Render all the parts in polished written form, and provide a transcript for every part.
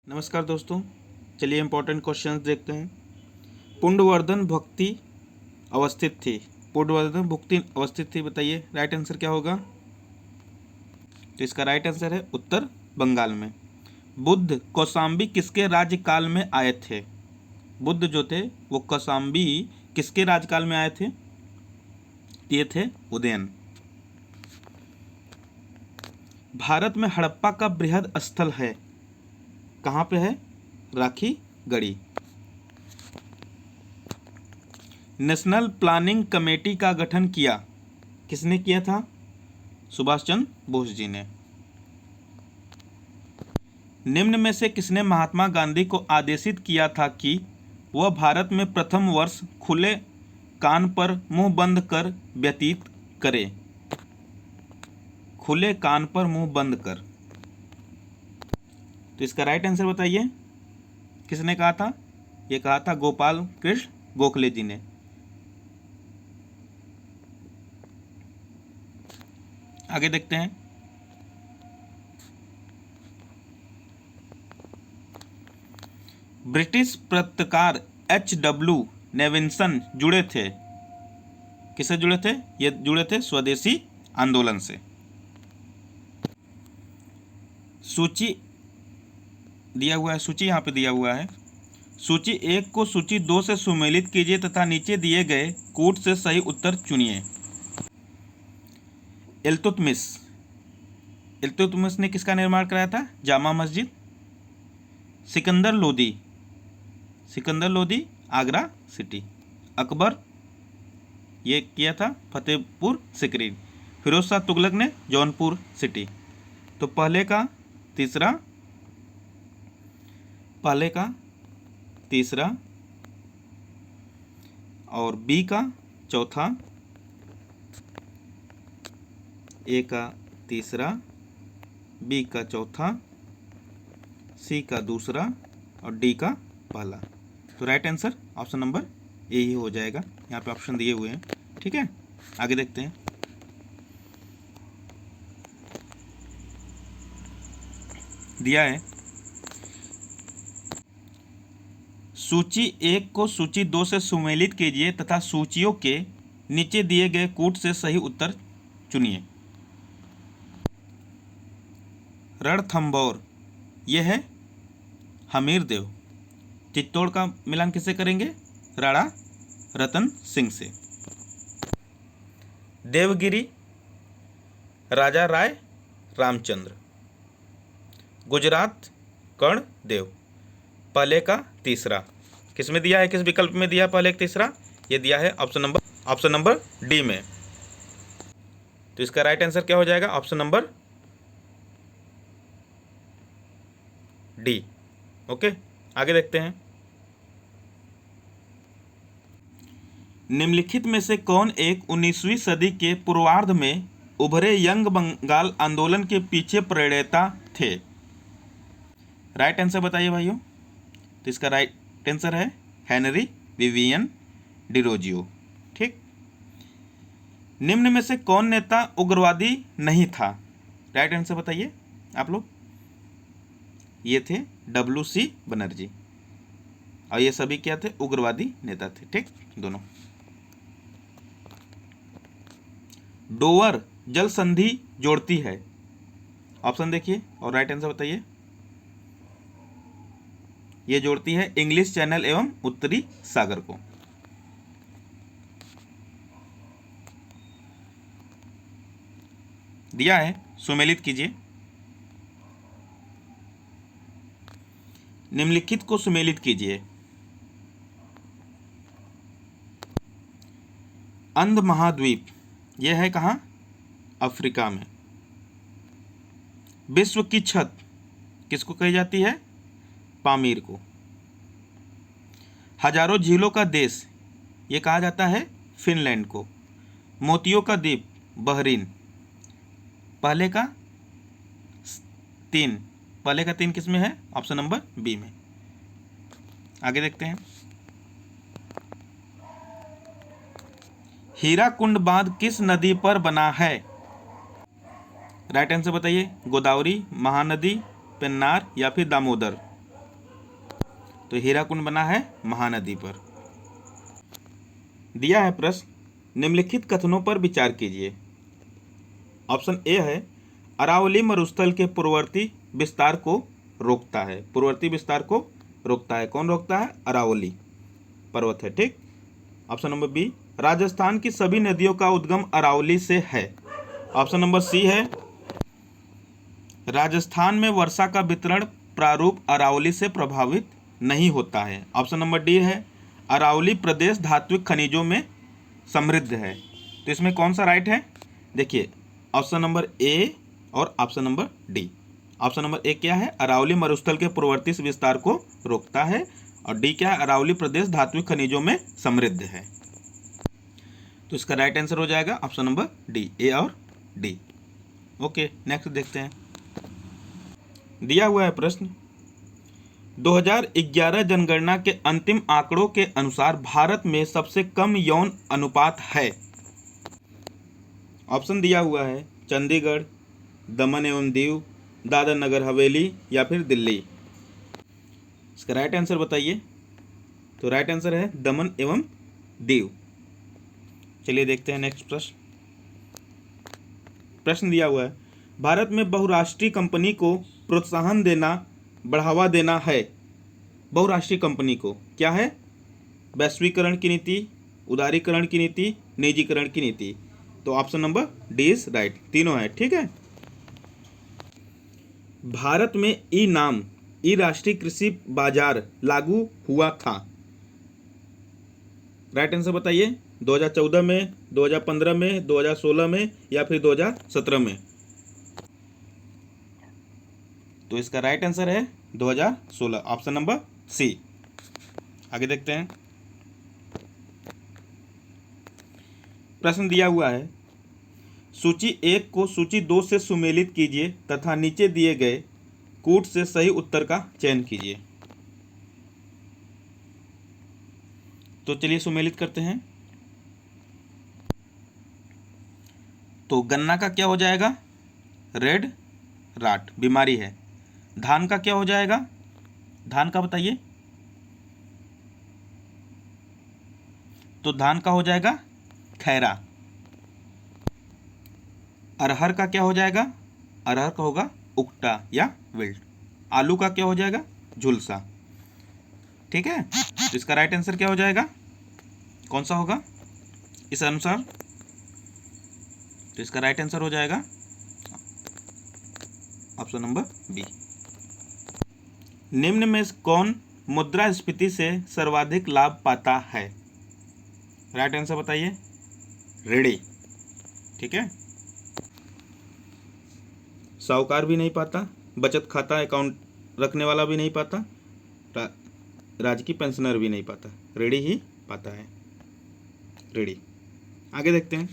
नमस्कार दोस्तों, चलिए इम्पोर्टेंट क्वेश्चंस देखते हैं। पुंडवर्धन भुक्ति अवस्थित थी। पुंडवर्धन भुक्ति अवस्थित थी, बताइए राइट आंसर क्या होगा। तो इसका राइट आंसर है उत्तर बंगाल में। बुद्ध कौशाम्बी किसके राज्यकाल में आए थे। बुद्ध जो थे वो कौशाम्बी किसके राज्यकाल में आए थे। ये थे उदयन। भारत में हड़प्पा का बृहद स्थल है, कहाँ पे है। Rakhi Garhi. National planning committee का गठन किया, किसने किया था। सुभाष चंद्र बोस जी ने। निम्न में से किसने महात्मा गांधी को आदेशित किया था कि वह भारत में प्रथम वर्ष खुले कान पर मुंह बंद कर व्यतीत करे। खुले कान पर मुंह बंद कर, तो इसका राइट आंसर बताइए किसने कहा था। ये कहा था गोपाल कृष्ण गोखले जी ने। आगे देखते हैं। ब्रिटिश पत्रकार H.W. नेविन्सन जुड़े थे, किससे जुड़े थे। ये जुड़े थे स्वदेशी आंदोलन से। सूची दिया हुआ है, सूची यहाँ पे दिया हुआ है। सूची 1 को सूची 2 से सुमेलित कीजिए तथा नीचे दिए गए कूट से सही उत्तर चुनिए। इल्तुतमिश ने किसका निर्माण कराया था। जामा मस्जिद। सिकंदर लोदी आगरा सिटी। अकबर ये किया था फतेहपुर सिकरी। फिरोज शाह तुगलक ने जौनपुर सिटी। तो पहले का तीसरा और बी का चौथा, ए का तीसरा, बी का चौथा, सी का दूसरा और डी का पहला। तो right answer option number A ही हो जाएगा। यहाँ पे ऑप्शन दिए हुए हैं, ठीक है। आगे देखते हैं। दिया है सूची 1 को सूची 2 से सुमेलित कीजिए तथा सूचियों के नीचे दिए गए कूट से सही उत्तर चुनिए। रणथंभौर यह है हमीरदेव। चित्तौड़ का मिलान किससे करेंगे, राणा रतन सिंह से। देवगिरी राजा राय रामचंद्र। गुजरात कर्णदेव। पहले का तीसरा किस में दिया है, किस विकल्प में दिया है पहले का तीसरा। ये दिया है ऑप्शन नंबर डी में। तो इसका राइट आंसर क्या हो जाएगा, ऑप्शन नंबर डी। ओके, आगे देखते हैं। निम्नलिखित में से कौन एक 19वीं सदी के पूर्वार्ध में उभरे यंग बंगाल आंदोलन के पीछे प्रणेता थे। राइट आंसर बताइए भाइयों। तो इसका राइट आंसर है हेनरी विवियन डिरोजियो, ठीक। निम्न में से कौन नेता उग्रवादी नहीं था। राइट आंसर बताइए आप लोग। ये थे WC बनर्जी और ये सभी क्या थे, उग्रवादी नेता थे, ठीक दोनों। डोवर जल संधि जोड़ती है, ऑप्शन देखिए और राइट आंसर बताइए। ये जोड़ती है इंग्लिश चैनल एवं उत्तरी सागर को। दिया है, सुमेलित कीजिए। निम्नलिखित को सुमेलित कीजिए। अंध महाद्वीप यह है कहाँ, अफ्रीका में। विश्व की छत किसको कही जाती है, पामीर को। हजारों झीलों का देश ये कहा जाता है फिनलैंड को। मोतियों का द्वीप बहरीन। पहले का तीन किस में है, ऑप्शन नंबर बी में। आगे देखते हैं। हीराकुंड बांध किस नदी पर बना है। राइट आंसर बताइए। गोदावरी, महानदी, पेन्नार या फिर दामोदर। तो हीराकुंड बना है महानदी पर। दिया है प्रश्न, निम्नलिखित कथनों पर विचार कीजिए। ऑप्शन ए है अरावली मरुस्थल के पूर्ववर्ती विस्तार को रोकता है। पूर्ववर्ती विस्तार को रोकता है, कौन रोकता है? अरावली पर्वत है, ठीक। ऑप्शन नंबर बी, राजस्थान की सभी नदियों का उद्गम अरावली से है। ऑप्शन नंबर सी है राजस्थान में वर्षा का वितरण प्रारूप अरावली से प्रभावित नहीं होता है। ऑप्शन नंबर डी है अरावली प्रदेश धात्विक खनिजों में समृद्ध है। तो इसमें कौन सा राइट है? देखिए, ऑप्शन नंबर ए और option number D. Option number ए क्या है? अरावली मरुस्थल के पूर्ववर्ती विस्तार को रोकता है, और डी क्या है? अरावली प्रदेश धात्विक खनिजों में समृद्ध है। तो इसका राइट आंसर हो जाएगा ऑप्शन नंबर डी, ए और डी। ओके, नेक्स्ट देखते हैं। दिया हुआ है प्रश्न, 2011 जनगणना के अंतिम आंकड़ों के अनुसार भारत में सबसे कम यौन अनुपात है। ऑप्शन दिया हुआ है चंडीगढ़, दमन एवं दीव, दादर नगर हवेली या फिर दिल्ली। इसका राइट आंसर बताइए। तो राइट आंसर है दमन एवं दीव। चलिए देखते हैं नेक्स्ट प्रश्न। प्रश्न दिया हुआ है, भारत में बहुराष्ट्रीय कंपनी को प्रोत्साहन देना, बढ़ावा देना है। बहुराष्ट्रीय कंपनी को क्या है? वैश्वीकरण की नीति, उदारीकरण की नीति, निजीकरण की नीति। तो option number D is right, तीनों है, ठीक है। भारत में ई नाम, ई राष्ट्रीय कृषि बाजार लागू हुआ था। राइट आंसर बताइए। 2014 में, 2015 में, 2016 में या फिर 2017 में। तो इसका राइट आंसर है 2016, ऑप्शन नंबर सी। आगे देखते हैं। प्रश्न दिया हुआ है, सूची 1 को सूची 2 से सुमेलित कीजिए तथा नीचे दिए गए कूट से सही उत्तर का चयन कीजिए। तो चलिए सुमेलित करते हैं। तो गन्ना का क्या हो जाएगा? रेड राट, बीमारी है। धान का क्या हो जाएगा? धान का बताइए। तो धान का हो जाएगा खैरा। अरहर का क्या हो जाएगा? अरहर का होगा उकटा या विल्ट। आलू का क्या हो जाएगा? झुलसा। ठीक है, तो इसका राइट आंसर क्या हो जाएगा? कौन सा होगा इस अनुसार? तो इसका राइट आंसर हो जाएगा ऑप्शन नंबर बी। निम्न में कौन मुद्रास्फीति से सर्वाधिक लाभ पाता है? राइट आंसर बताइए। रेडी, ठीक है। साहूकार भी नहीं पाता, बचत खाता अकाउंट रखने वाला भी नहीं पाता, राजकीय पेंशनर भी नहीं पाता, रेडी ही पाता है। रेडी। आगे देखते हैं।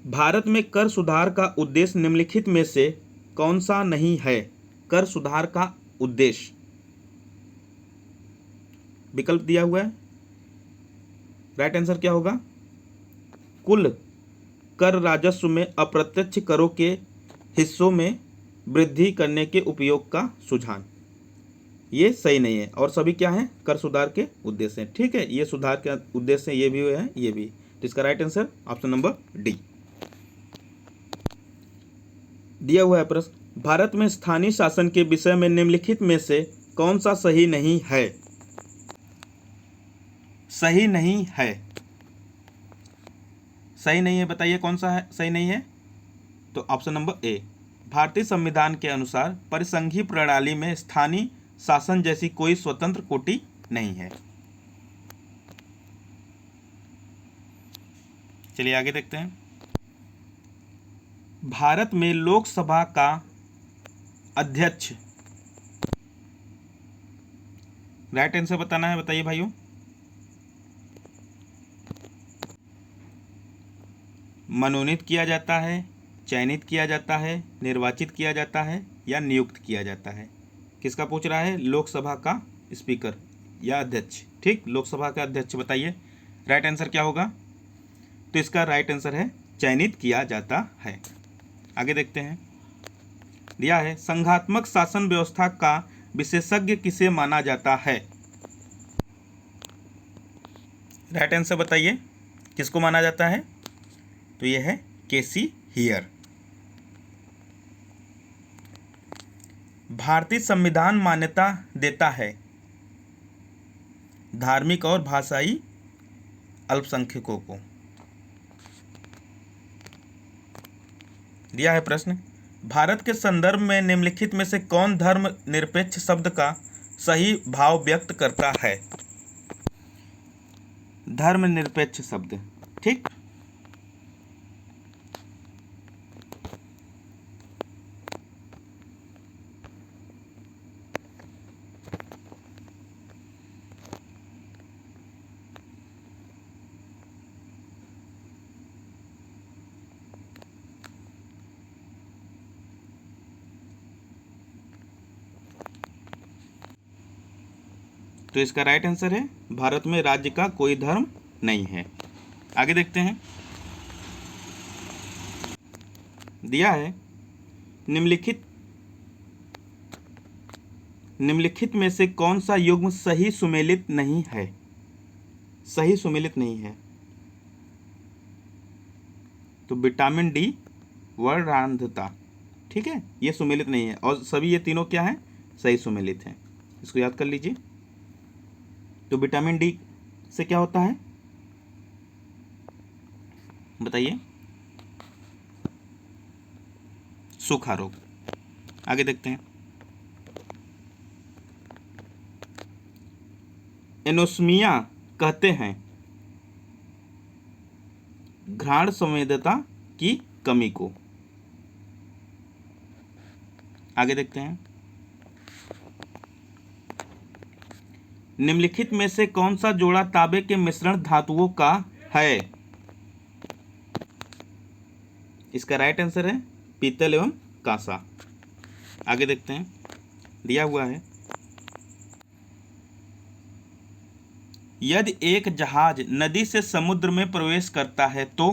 भारत में कर सुधार का उद्देश्य निम्नलिखित में से कौन सा नहीं है? कर सुधार का उद्देश्य, विकल्प दिया हुआ है। राइट आंसर क्या होगा? कुल कर राजस्व में अप्रत्यक्ष करों के हिस्सों में वृद्धि करने के उपयोग का सुझाव। ये सही नहीं है, और सभी क्या है? कर सुधार के उद्देश्य हैं, ठीक है। ये सुधार के उद्देश्य ये भी है, ये भी। तो इसका right answer option number D. दिया हुआ है प्रश्न, भारत में स्थानीय शासन के विषय में निम्नलिखित में से कौन सा सही नहीं है? सही नहीं है, सही नहीं है, बताइए कौन सा है सही नहीं है? तो ऑप्शन नंबर ए, भारतीय संविधान के अनुसार परिसंघीय प्रणाली में स्थानीय शासन जैसी कोई स्वतंत्र कोटि नहीं है। चलिए आगे देखते हैं। भारत में लोकसभा का अध्यक्ष, राइट आंसर बताना है, बताइए भाइयों। मनोनीत किया जाता है, चयनित किया जाता है, निर्वाचित किया जाता है या नियुक्त किया जाता है? किसका पूछ रहा है? लोकसभा का स्पीकर या अध्यक्ष, ठीक। लोकसभा का अध्यक्ष बताइए, राइट आंसर क्या होगा? तो इसका राइट आंसर है चयनित किया जाता है। आगे देखते हैं। दिया है, संघात्मक शासन व्यवस्था का विशेषज्ञ किसे माना जाता है? राइट आंसर बताइए, किसको माना जाता है? तो यह है केसी हियर। भारतीय संविधान मान्यता देता है धार्मिक और भाषाई अल्पसंख्यकों को। दिया है प्रश्न, भारत के संदर्भ में निम्नलिखित में से कौन धर्म निरपेक्ष शब्द का सही भाव व्यक्त करता है? धर्म निरपेक्ष शब्द, ठीक। तो इसका राइट आंसर है भारत में राज्य का कोई धर्म नहीं है। आगे देखते हैं। दिया है निम्नलिखित में से कौन सा युग्म सही सुमेलित नहीं है? सही सुमेलित नहीं है। तो विटामिन डी वर्णांधता, ठीक है, ये सुमेलित नहीं है। और सभी ये तीनों क्या है? सही सुमेलित हैं। इसको याद कर लीजिए। तो विटामिन डी से क्या होता है बताइए? सूखा रोग। आगे देखते हैं। एनोस्मिया कहते हैं घ्राण संवेदता की कमी को। आगे देखते हैं। निम्नलिखित में से कौन सा जोड़ा तांबे के मिश्रण धातुओं का है? इसका राइट आंसर है पीतल एवं कांसा। आगे देखते हैं। दिया हुआ है, यदि एक जहाज नदी से समुद्र में प्रवेश करता है तो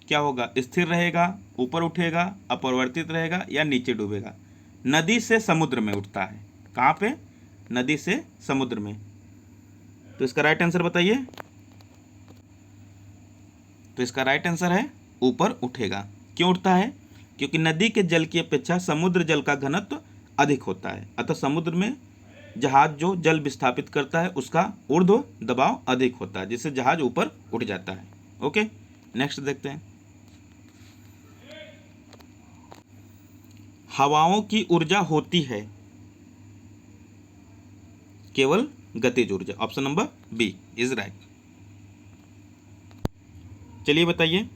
क्या होगा? स्थिर रहेगा, ऊपर उठेगा, अपरिवर्तित रहेगा या नीचे डूबेगा? नदी से समुद्र में उठता है। कहाँ पे? नदी से समुद्र में। तो इसका राइट आंसर बताइए। तो इसका राइट आंसर है ऊपर उठेगा। क्यों उठता है? क्योंकि नदी के जल की अपेक्षा समुद्र जल का घनत्व अधिक होता है, अतः समुद्र में जहाज जो जल विस्थापित करता है उसका ऊर्ध्व दबाव अधिक होता है, जिससे जहाज ऊपर उठ जाता है। ओके, नेक्स्ट देखते हैं। हवाओं की ऊर्जा होती है केवल गतिज ऊर्जा। Option number B is right. चलिए बताइए,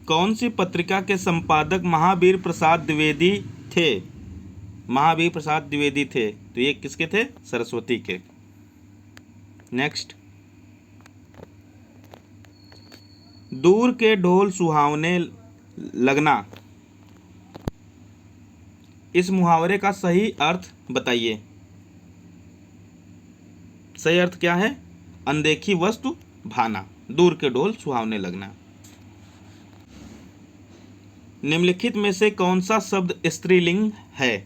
कौन सी पत्रिका के संपादक महावीर प्रसाद द्विवेदी थे? महावीर प्रसाद द्विवेदी थे, तो ये किसके थे? सरस्वती के। नेक्स्ट, दूर के ढोल सुहावने लगना, इस मुहावरे का सही अर्थ बताइए। सही अर्थ क्या है? अनदेखी वस्तु भाना, दूर के ढोल सुहावने लगना। निम्नलिखित में से कौन सा शब्द स्त्रीलिंग है?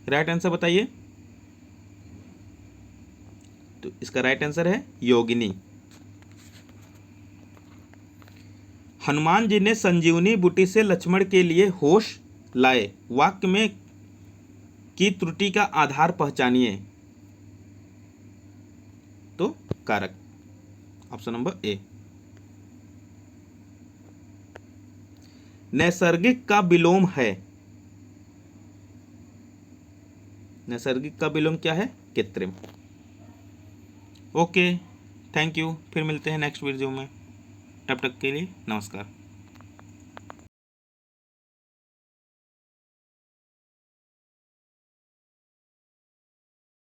राइट आंसर बताइए। तो इसका राइट आंसर है योगिनी। हनुमान जी ने संजीवनी बूटी से लक्ष्मण के लिए होश लाए, वाक्य में की त्रुटि का आधार पहचानिए। तो कारक। ऑप्शन नंबर ए। नैसर्गिक का विलोम है। नैसर्गिक का विलोम क्या है? कृत्रिम। Okay, thank you. फिर मिलते हैं नेक्स्ट वीडियो में। तब तक के लिए नमस्कार।